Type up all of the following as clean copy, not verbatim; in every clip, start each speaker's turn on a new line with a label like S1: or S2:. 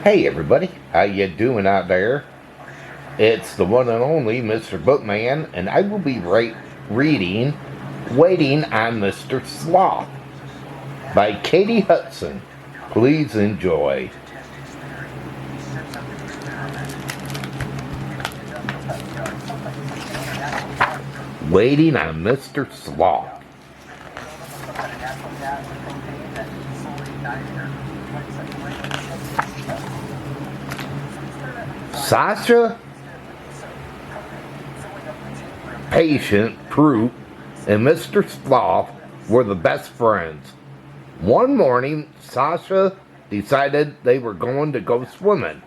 S1: Hey everybody, how you doing out there? It's the one and only Mr. Bookman, and I will be reading Waiting on Mr. Sloth by Katy Hudson. Please enjoy. Waiting on Mr. Sloth. Sasha, Patient, Fruit, and Mr. Sloth were the best friends. One morning, Sasha decided they were going to go swimming.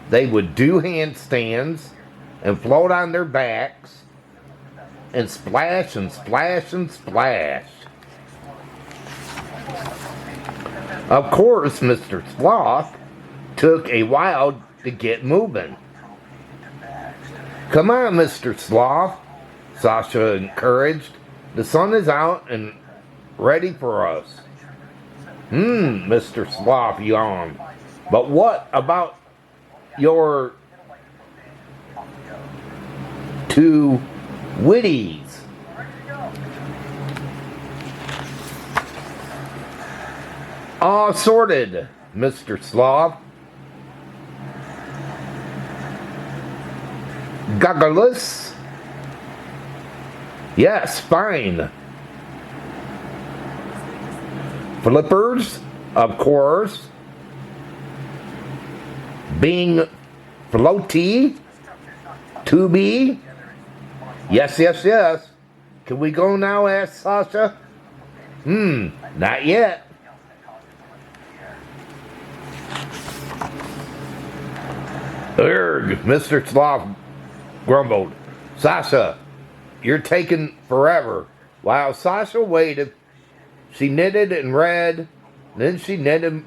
S1: They would do handstands and float on their backs and splash and splash and splash. Of course, Mr. Sloth took a while to get moving. Come on, Mr. Sloth, Sasha encouraged. The sun is out and ready for us. Mr. Sloth yawned. But what about your two witties? All sorted, Mr. Sloth. Goggles? Yes, fine. Flippers? Of course. Being floaty? Tubey? Yes, yes, yes. Can we go now? Asked Sasha. Not yet. Urgh, Mr. Sloth grumbled. Sasha, you're taking forever. While Sasha waited, she knitted and read. Then she knitted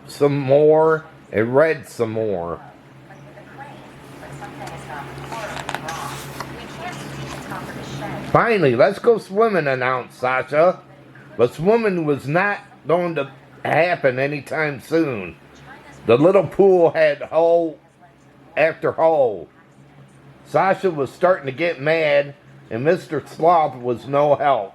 S1: some more and read some more. Finally, let's go swimming, announced Sasha. But swimming was not going to happen anytime soon. The little pool had hole after hole. Sasha was starting to get mad, and Mr. Sloth was no help.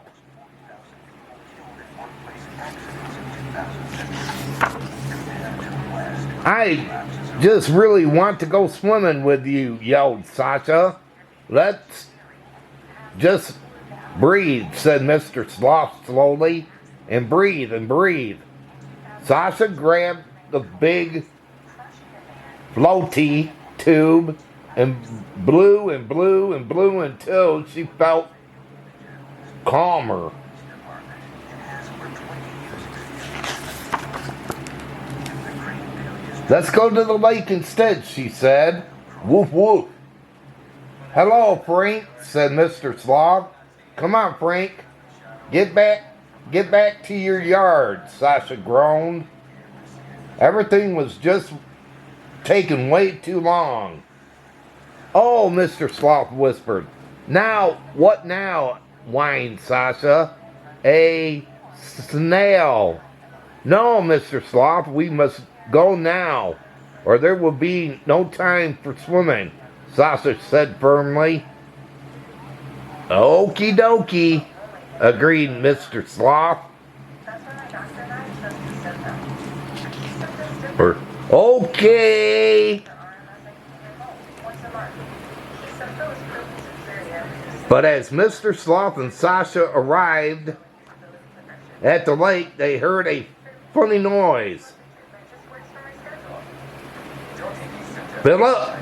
S1: I just really want to go swimming with you, yelled Sasha. Let's just breathe, said Mr. Sloth slowly. And breathe and breathe. Sasha grabbed the big floaty tube and blew and blew and blew until she felt calmer. Let's go to the lake instead, she said. Woof woof. Hello, Frank, said Mr. Sloth. Come on, Frank. Get back to your yard, Sasha groaned. Everything was just taking way too long. Oh, Mr. Sloth whispered. Now, what now? Whined Sasha. A snail. No, Mr. Sloth, we must go now, or there will be no time for swimming, Sasha said firmly. Okie dokie, agreed Mr. Sloth. Okay. But as Mr. Sloth and Sasha arrived at the lake, they heard a funny noise. Fill up.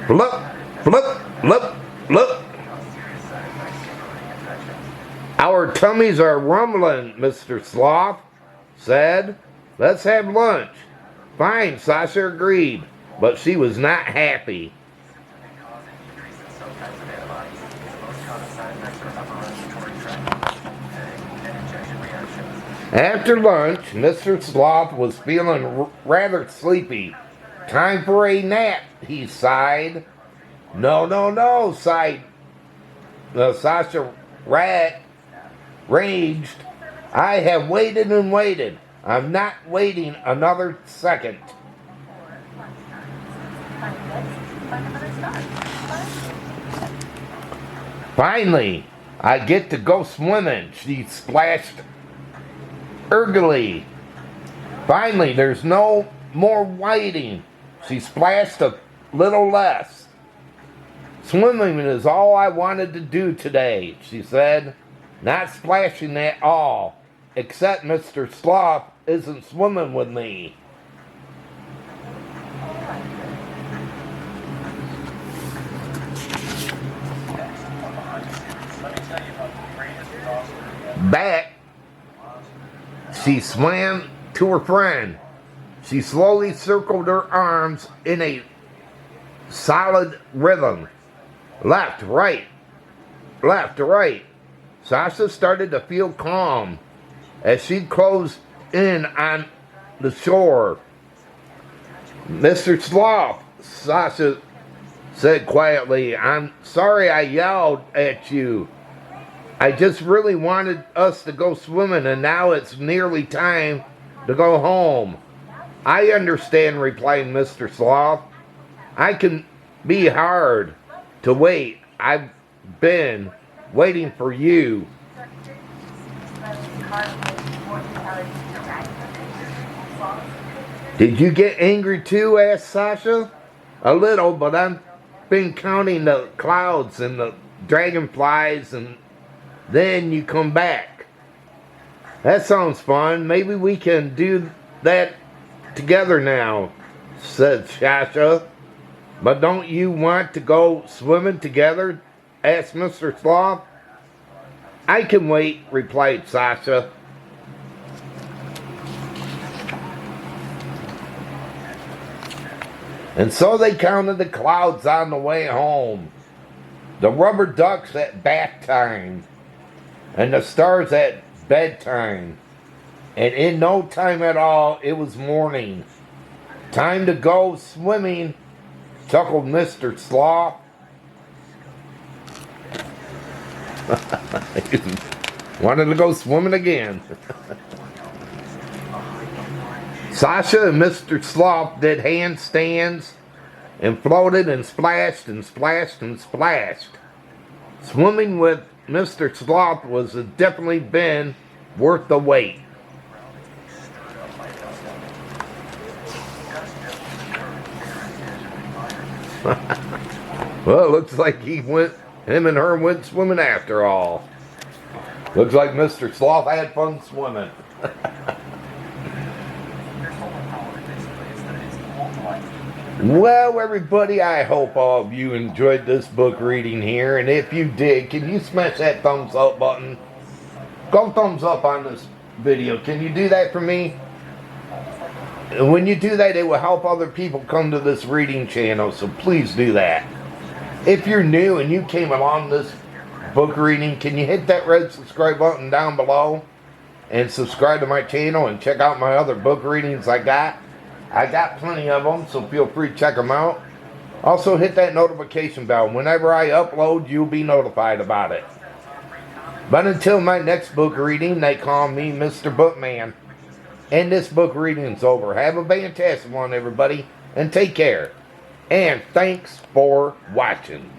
S1: Flip, flip, flip, flip. Our tummies are rumbling, Mr. Sloth said. Let's have lunch. Fine, Sasha agreed, but she was not happy. After lunch, Mr. Sloth was feeling rather sleepy. Time for a nap, he sighed. No, sighed Sasha raged. I have waited and waited. I'm not waiting another second. Finally, I get to go swimming, she splashed eagerly. Finally, there's no more waiting. She splashed a little less. Swimming is all I wanted to do today, she said, not splashing at all, except Mr. Sloth isn't swimming with me. Back, she swam to her friend. She slowly circled her arms in a solid rhythm. Left, right, left, right. Sasha started to feel calm as she closed in on the shore. Mr. Sloth, Sasha said quietly, I'm sorry I yelled at you. I just really wanted us to go swimming, and now it's nearly time to go home. I understand, replied Mr. Sloth. I can be hard to wait. I've been waiting for you. Did you get angry too? Asked Sasha. A little, but I've been counting the clouds and the dragonflies, and then you come back. That sounds fun. Maybe we can do that together now, said Sasha. But don't you want to go swimming together? Asked Mr. Sloth. I can wait, replied Sasha. And so they counted the clouds on the way home. The rubber ducks at bath time, and the stars at bedtime. And in no time at all, it was morning. Time to go swimming, chuckled Mr. Sloth. Wanted to go swimming again. Sasha and Mr. Sloth did handstands and floated and splashed and splashed and splashed. Swimming with Mr. Sloth was definitely been worth the wait. Well, it looks like him and her went swimming after all. Looks like Mr. Sloth had fun swimming. Well, everybody, I hope all of you enjoyed this book reading here. And if you did, can you smash that thumbs up button? Go thumbs up on this video. Can you do that for me? And when you do that, it will help other people come to this reading channel. So please do that. If you're new and you came along this book reading, can you hit that red subscribe button down below and subscribe to my channel and check out my other book readings I got. I got plenty of them, so feel free to check them out. Also, hit that notification bell. Whenever I upload, you'll be notified about it. But until my next book reading, they call me Mr.Bookman. And this book reading's over. Have a fantastic one, everybody, and take care. And thanks for watching.